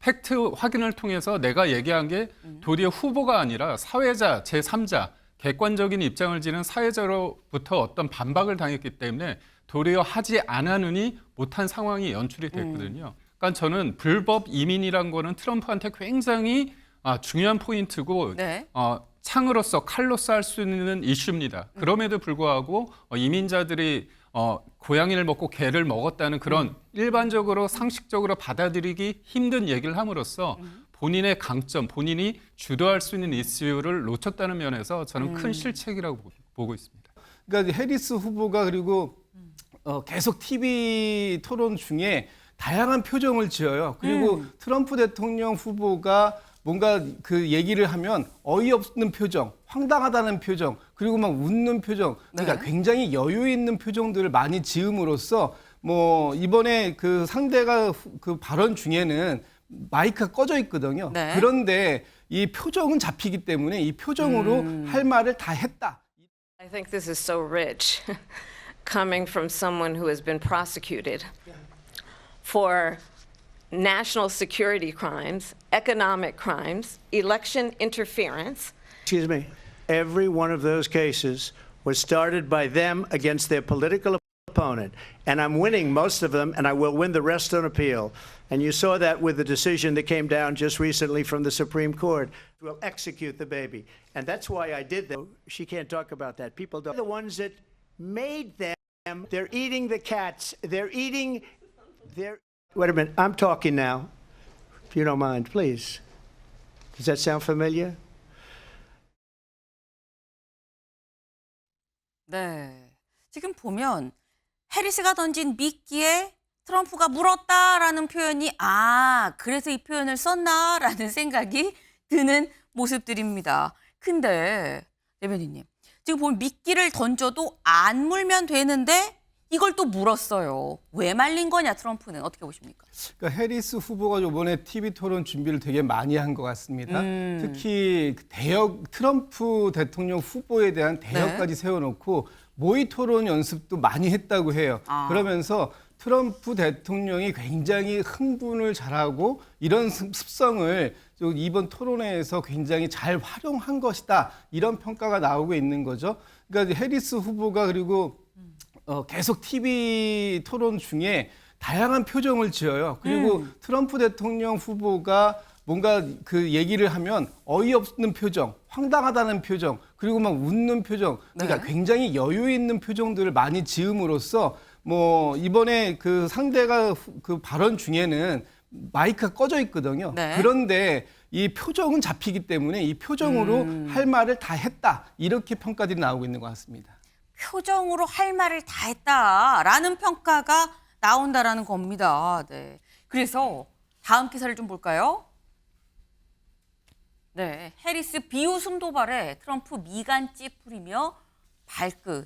팩트 확인을 통해서 내가 얘기한 게 도리어 후보가 아니라 사회자, 제3자, 객관적인 입장을 지는 사회자로부터 어떤 반박을 당했기 때문에 도리어 하지 않았느니 못한 상황이 연출이 됐거든요. 그러니까 저는 불법 이민이란 거는 트럼프한테 굉장히 중요한 포인트고 네. 창으로서 칼로서 할 수 있는 이슈입니다. 그럼에도 불구하고 이민자들이 고양이를 먹고 개를 먹었다는 그런 일반적으로 상식적으로 받아들이기 힘든 얘기를 함으로써 본인의 강점, 본인이 주도할 수 있는 이슈를 놓쳤다는 면에서 저는 큰 실책이라고 보고 있습니다. 그러니까 해리스 후보가 그리고 계속 TV 토론 중에 다양한 표정을 지어요. 그리고 트럼프 대통령 후보가 뭔가 그 얘기를 하면 어이없는 표정, 황당하다는 표정, 그리고 막 웃는 표정, 그러니까 네. 굉장히 여유 있는 표정들을 많이 지음으로써 뭐 이번에 그 상대가 그 발언 중에는 마이크가 꺼져 있거든요. 네. 그런데 이 표정은 잡히기 때문에 이 표정으로 할 말을 다 했다. I think this is so rich coming from someone who has been prosecuted for national security crimes, economic crimes, election interference. Excuse me. Every one of those cases was started by them against their political opponent. And I'm winning most of them, and I will win the rest on appeal. And you saw that with the decision that came down just recently from the Supreme Court. We'll execute the baby. And that's why I did that. She can't talk about that. People don't. The ones that made them, they're eating the cats. They're eating their. Wait a minute. I'm talking now. If you don't mind, please. Does that sound familiar? 네. 지금 보면 해리스가 던진 미끼에 트럼프가 물었다라는 표현이 그래서 이 표현을 썼나라는 생각이 드는 모습들입니다. 근데 대변인님, 지금 보면 미끼를 던져도 안 물면 되는데 이걸 또 물었어요. 왜 말린 거냐, 트럼프는. 어떻게 보십니까? 그러니까 해리스 후보가 이번에 TV 토론 준비를 되게 많이 한 것 같습니다. 특히 트럼프 대통령 후보에 대한 대역까지 세워놓고 모의 토론 연습도 많이 했다고 해요. 그러면서 트럼프 대통령이 굉장히 흥분을 잘하고 이런 습성을 이번 토론회에서 굉장히 잘 활용한 것이다. 이런 평가가 나오고 있는 거죠. 그러니까 해리스 후보가 그리고 계속 TV 토론 중에 다양한 표정을 지어요. 그리고 트럼프 대통령 후보가 뭔가 그 얘기를 하면 어이없는 표정, 황당하다는 표정, 그리고 막 웃는 표정, 그러니까 굉장히 여유 있는 표정들을 많이 지음으로써 뭐 이번에 그 상대가 그 발언 중에는 마이크가 꺼져 있거든요. 네. 그런데 이 표정은 잡히기 때문에 이 표정으로 할 말을 다 했다. 이렇게 평가들이 나오고 있는 것 같습니다. 표정으로 할 말을 다 했다라는 평가가 나온다라는 겁니다. 네. 그래서 다음 기사를 좀 볼까요? 네, 해리스 비웃음 도발에 트럼프 미간 찌푸리며 발끈.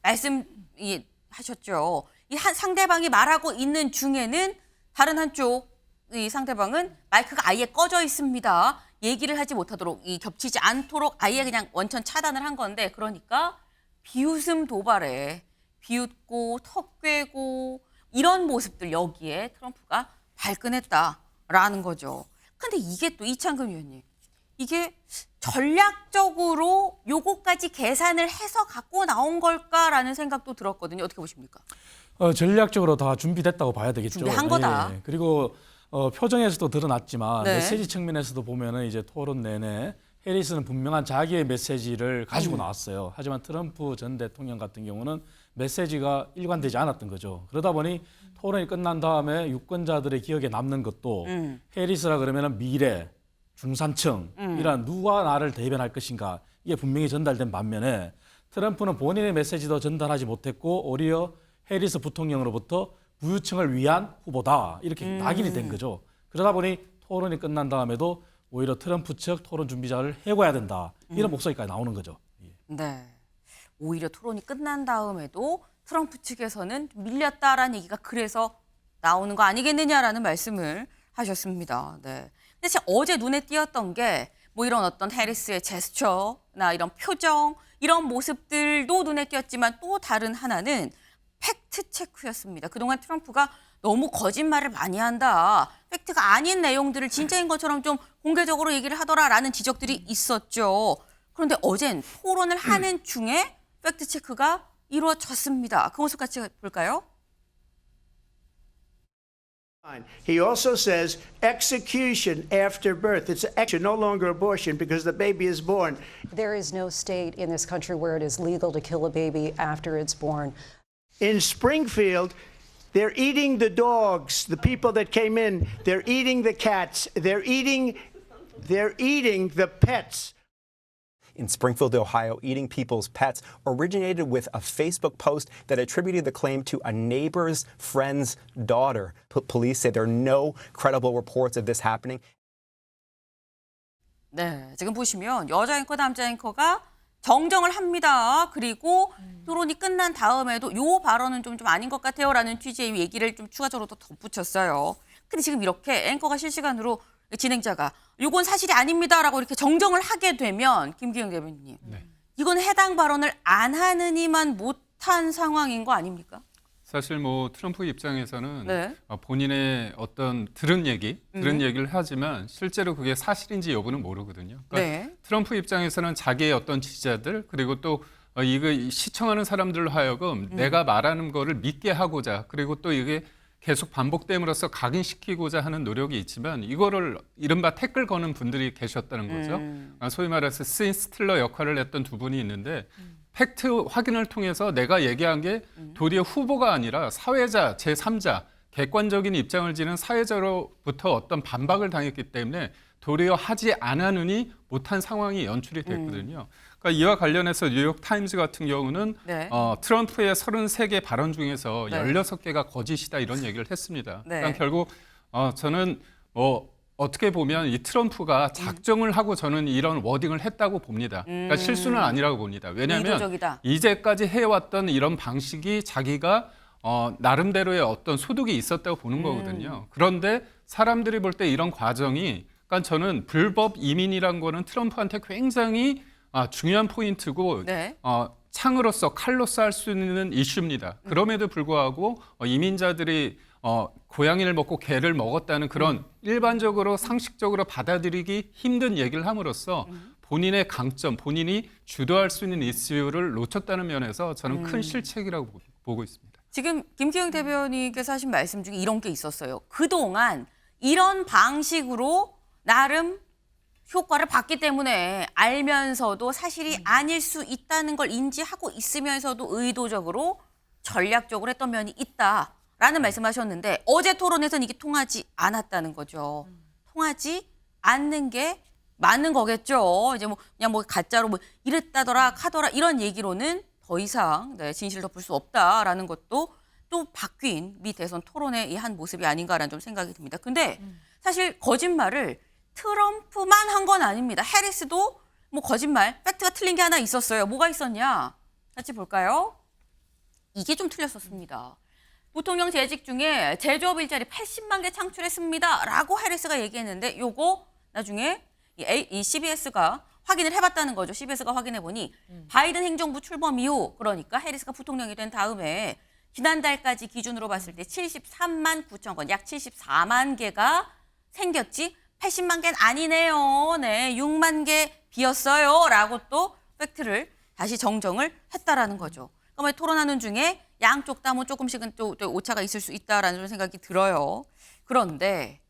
말씀하셨죠. 이 상대방이 말하고 있는 중에는 다른 한쪽 이 상대방은 마이크가 아예 꺼져 있습니다. 얘기를 하지 못하도록 겹치지 않도록 아예 그냥 원천 차단을 한 건데 그러니까 비웃음 도발에 비웃고 턱 꿰고 이런 모습들 여기에 트럼프가 발끈했다라는 거죠. 근데 이게 또 이창금 의원님, 이게 전략적으로 요거까지 계산을 해서 갖고 나온 걸까라는 생각도 들었거든요. 어떻게 보십니까? 전략적으로 다 준비됐다고 봐야 되겠죠. 준비한 거다. 예. 그리고 표정에서도 드러났지만 네. 메시지 측면에서도 보면은 이제 토론 내내 해리스는 분명한 자기의 메시지를 가지고 나왔어요. 하지만 트럼프 전 대통령 같은 경우는 메시지가 일관되지 않았던 거죠. 그러다 보니 토론이 끝난 다음에 유권자들의 기억에 남는 것도 해리스라 그러면은 미래, 중산층 이런 누가 나를 대변할 것인가 이게 분명히 전달된 반면에 트럼프는 본인의 메시지도 전달하지 못했고 오히려 해리스 부통령으로부터 부유층을 위한 후보다 이렇게 낙인이 된 거죠. 그러다 보니 토론이 끝난 다음에도 오히려 트럼프 측 토론 준비자를 해고해야 된다. 이런 목소리까지 나오는 거죠. 네. 오히려 토론이 끝난 다음에도 트럼프 측에서는 밀렸다라는 얘기가 그래서 나오는 거 아니겠느냐라는 말씀을 하셨습니다. 네. 근데 제가 어제 눈에 띄었던 게 뭐 이런 어떤 해리스의 제스처나 이런 표정, 이런 모습들도 눈에 띄었지만 또 다른 하나는 팩트 체크였습니다. 그동안 트럼프가 너무 거짓말을 많이 한다. 팩트가 아닌 내용들을 진짜인 것처럼 좀 공개적으로 얘기를 하더라라는 지적들이 있었죠. 그런데 어젠 토론을 하는 중에 팩트 체크가 이루어졌습니다. 그 모습 같이 볼까요? He also says execution after birth. It's action, no longer abortion, because the baby is born. There is no state in this country where it is legal to kill a baby after it's born. In Springfield, they're eating the dogs, the people that came in. They're eating the cats. They're eating the pets. In Springfield, Ohio, eating people's pets originated with a Facebook post that attributed the claim to a neighbor's friend's daughter. Police say there are no credible reports of this happening. 네, 지금 보시면 여자 앵커, 남자 앵커가 정정을 합니다. 그리고 토론이 끝난 다음에도 요 발언은 좀 아닌 것 같아요라는 취지의 얘기를 좀 추가적으로 더 덧붙였어요. 근데 지금 이렇게 앵커가 실시간으로 진행자가 이건 사실이 아닙니다라고 이렇게 정정을 하게 되면 김기영 대변인님, 이건 해당 발언을 안 하느니만 못한 상황인 거 아닙니까? 사실 뭐 트럼프 입장에서는 네. 본인의 어떤 들은 얘기를 하지만 실제로 그게 사실인지 여부는 모르거든요. 그러니까 네. 트럼프 입장에서는 자기의 어떤 지지자들 그리고 또 이거 시청하는 사람들로 하여금 내가 말하는 거를 믿게 하고자 그리고 또 이게 계속 반복됨으로써 각인시키고자 하는 노력이 있지만 이거를 이른바 태클 거는 분들이 계셨다는 거죠. 소위 말해서 신스틸러 역할을 했던 두 분이 있는데 팩트 확인을 통해서 내가 얘기한 게 도리어 후보가 아니라 사회자, 제3자, 객관적인 입장을 지는 사회자로부터 어떤 반박을 당했기 때문에 도리어 하지 않았느니 못한 상황이 연출이 됐거든요. 그러니까 이와 관련해서 뉴욕타임즈 같은 경우는 네. 트럼프의 33개 발언 중에서 네. 16개가 거짓이다 이런 얘기를 했습니다. 네. 그러니까 결국 저는 어떻게 보면 이 트럼프가 작정을 하고 저는 이런 워딩을 했다고 봅니다. 그러니까 실수는 아니라고 봅니다. 왜냐하면 의도적이다. 이제까지 해왔던 이런 방식이 자기가 나름대로의 어떤 소득이 있었다고 보는 거거든요. 그런데 사람들이 볼 때 이런 과정이 그러니까 저는 불법 이민이란 거는 트럼프한테 굉장히 중요한 포인트고 네. 창으로서 칼로서 할 수 있는 이슈입니다. 그럼에도 불구하고 이민자들이 고양이를 먹고 개를 먹었다는 그런 일반적으로 상식적으로 받아들이기 힘든 얘기를 함으로써 본인의 강점, 본인이 주도할 수 있는 이슈를 놓쳤다는 면에서 저는 큰 실책이라고 보고 있습니다. 지금 김기영 대변인께서 하신 말씀 중에 이런 게 있었어요. 그동안 이런 방식으로 나름 효과를 봤기 때문에 알면서도 사실이 아닐 수 있다는 걸 인지하고 있으면서도 의도적으로 전략적으로 했던 면이 있다라는 말씀하셨는데 어제 토론에서는 이게 통하지 않았다는 거죠. 통하지 않는 게 맞는 거겠죠. 이제 그냥 가짜로 이랬다더라 카더라 이런 얘기로는 더 이상 진실을 덮을 수 없다라는 것도 또 바뀐 미 대선 토론의 이 한 모습이 아닌가라는 좀 생각이 듭니다. 근데 사실 거짓말을 트럼프만 한 건 아닙니다. 해리스도 거짓말, 팩트가 틀린 게 하나 있었어요. 뭐가 있었냐? 같이 볼까요? 이게 좀 틀렸었습니다. 부통령 재직 중에 제조업 일자리 80만 개 창출했습니다. 라고 해리스가 얘기했는데 요거 나중에 이 CBS가 확인을 해봤다는 거죠. CBS가 확인해보니 바이든 행정부 출범 이후 그러니까 해리스가 부통령이 된 다음에 지난달까지 기준으로 봤을 때 73만 9천 건, 약 74만 개가 생겼지 80만 개는 아니네요. 네, 6만 개 비었어요. 라고 또 팩트를 다시 정정을 했다라는 거죠. 그러면 토론하는 중에 양쪽 다 조금씩은 또 오차가 있을 수 있다라는 생각이 들어요. 그런데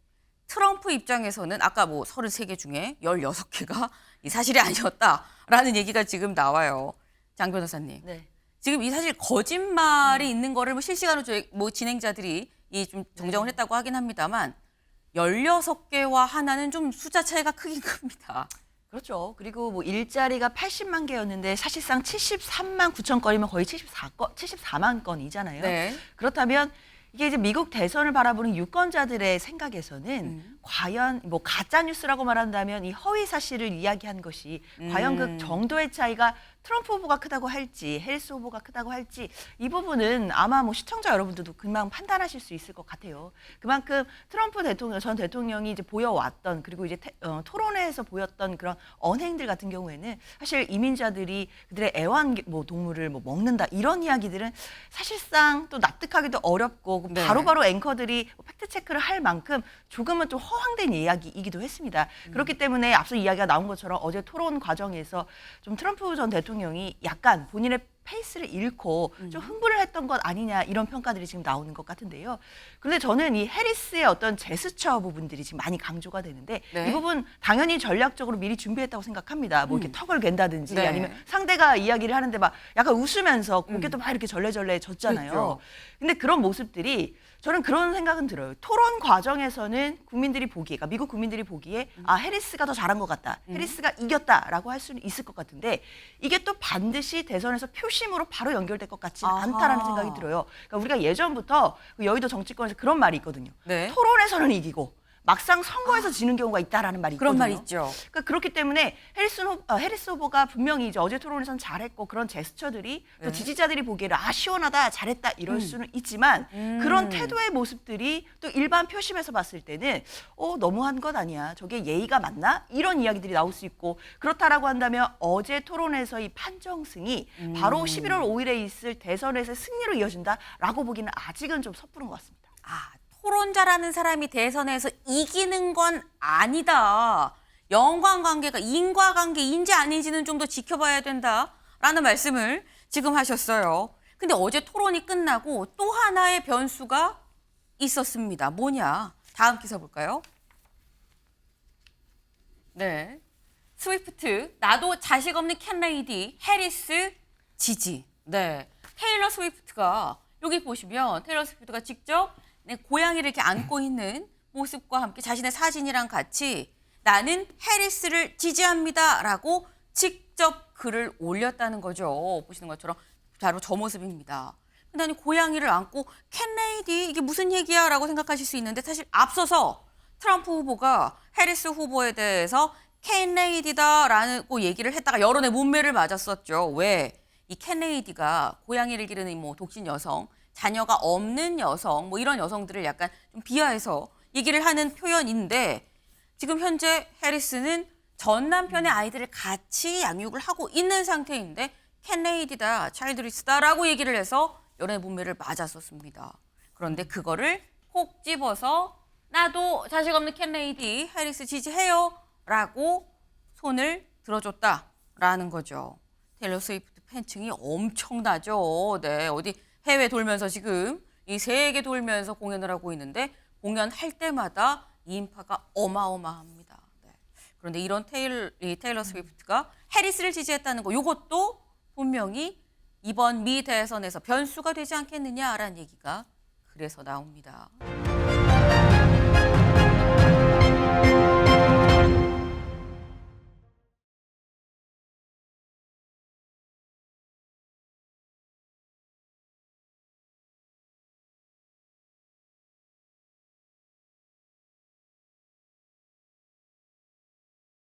트럼프 입장에서는 아까 33개 중에 16개가 사실이 아니었다라는 얘기가 지금 나와요. 장 변호사님. 네. 지금 이 사실 거짓말이 있는 거를 실시간으로 저희 진행자들이 좀 정정을 했다고 하긴 합니다만 16개와 하나는 좀 숫자 차이가 크긴 큽니다. 그렇죠. 그리고 일자리가 80만 개였는데 사실상 73만 9천 건이면 거의 74만 건이잖아요. 네. 그렇다면 이게 이제 미국 대선을 바라보는 유권자들의 생각에서는 과연 가짜 뉴스라고 말한다면 이 허위 사실을 이야기한 것이 과연 그 정도의 차이가 트럼프 후보가 크다고 할지 해리스 후보가 크다고 할지 이 부분은 아마 시청자 여러분들도 금방 판단하실 수 있을 것 같아요. 그만큼 트럼프 대통령 전 대통령이 이제 보여왔던 그리고 이제 토론회에서 보였던 그런 언행들 같은 경우에는 사실 이민자들이 그들의 애완 동물을 먹는다 이런 이야기들은 사실상 또 납득하기도 어렵고 있고 네. 바로바로 앵커들이 팩트 체크를 할 만큼 조금은 좀 허황된 이야기이기도 했습니다. 그렇기 때문에 앞서 이야기가 나온 것처럼 어제 토론 과정에서 좀 트럼프 전 대통령이 약간 본인의 페이스를 잃고 좀 흥분을 했던 것 아니냐 이런 평가들이 지금 나오는 것 같은데요. 그런데 저는 이 해리스의 어떤 제스처 부분들이 지금 많이 강조가 되는데 네. 이 부분 당연히 전략적으로 미리 준비했다고 생각합니다. 뭐 이렇게 턱을 갠다든지 네. 아니면 상대가 이야기를 하는데 막 약간 웃으면서 고개도 막 이렇게 절레절레 졌잖아요. 그렇죠. 근데 그런 모습들이 저는 그런 생각은 들어요. 토론 과정에서는 국민들이 보기에, 그러니까 미국 국민들이 보기에 아 해리스가 더 잘한 것 같다, 해리스가 이겼다라고 할 수는 있을 것 같은데 이게 또 반드시 대선에서 표심으로 바로 연결될 것 같지는 아하. 않다라는 생각이 들어요. 그러니까 우리가 예전부터 그 여의도 정치권에서 그런 말이 있거든요. 네. 토론에서는 이기고 막상 선거에서 지는 경우가 있다라는 말이 그런 있거든요. 말 있죠. 그러니까 그렇기 때문에 해리스 후보가 분명히 이제 어제 토론에선 잘했고 그런 제스처들이 또 네. 지지자들이 보기에는 아 시원하다 잘했다 이럴 수는 있지만 그런 태도의 모습들이 또 일반 표심에서 봤을 때는 너무한 것 아니야 저게 예의가 맞나 이런 이야기들이 나올 수 있고 그렇다라고 한다면 어제 토론에서의 판정승이 바로 11월 5일에 있을 대선에서의 승리로 이어진다라고 보기는 아직은 좀 섣부른 것 같습니다. 아, 토론자라는 사람이 대선에서 이기는 건 아니다. 연관관계가 인과관계인지 아닌지는 좀 더 지켜봐야 된다라는 말씀을 지금 하셨어요. 근데 어제 토론이 끝나고 또 하나의 변수가 있었습니다. 뭐냐? 다음 기사 볼까요? 네. 스위프트, 나도 자식 없는 캔레이디, 해리스 지지. 네. 테일러 스위프트가 여기 보시면 테일러 스위프트가 직접 고양이를 이렇게 안고 있는 모습과 함께 자신의 사진이랑 같이 나는 해리스를 지지합니다라고 직접 글을 올렸다는 거죠. 보시는 것처럼 바로 저 모습입니다. 근데 아니 고양이를 안고 캔레이디 이게 무슨 얘기야 라고 생각하실 수 있는데 사실 앞서서 트럼프 후보가 해리스 후보에 대해서 캔레이디다라고 얘기를 했다가 여론의 문매를 맞았었죠. 왜? 이 캔레이디가 고양이를 기르는 뭐 독신 여성, 자녀가 없는 여성, 뭐 이런 여성들을 약간 좀 비하해서 얘기를 하는 표현인데 지금 현재 해리스는 전 남편의 아이들을 같이 양육을 하고 있는 상태인데 캔레이디다, 차일드리스다라고 얘기를 해서 여론의 문매를 맞았었습니다. 그런데 그거를 콕 집어서 나도 자식 없는 캔레이디, 해리스 지지해요 라고 손을 들어줬다라는 거죠. 테일러 스위프트 팬층이 엄청나죠. 네, 어디 해외 돌면서 지금 이 세계 돌면서 공연을 하고 있는데 공연할 때마다 이 인파가 어마어마합니다. 네. 그런데 이런 테일러 스위프트가 해리스를 지지했다는 거 이것도 분명히 이번 미 대선에서 변수가 되지 않겠느냐라는 얘기가 그래서 나옵니다.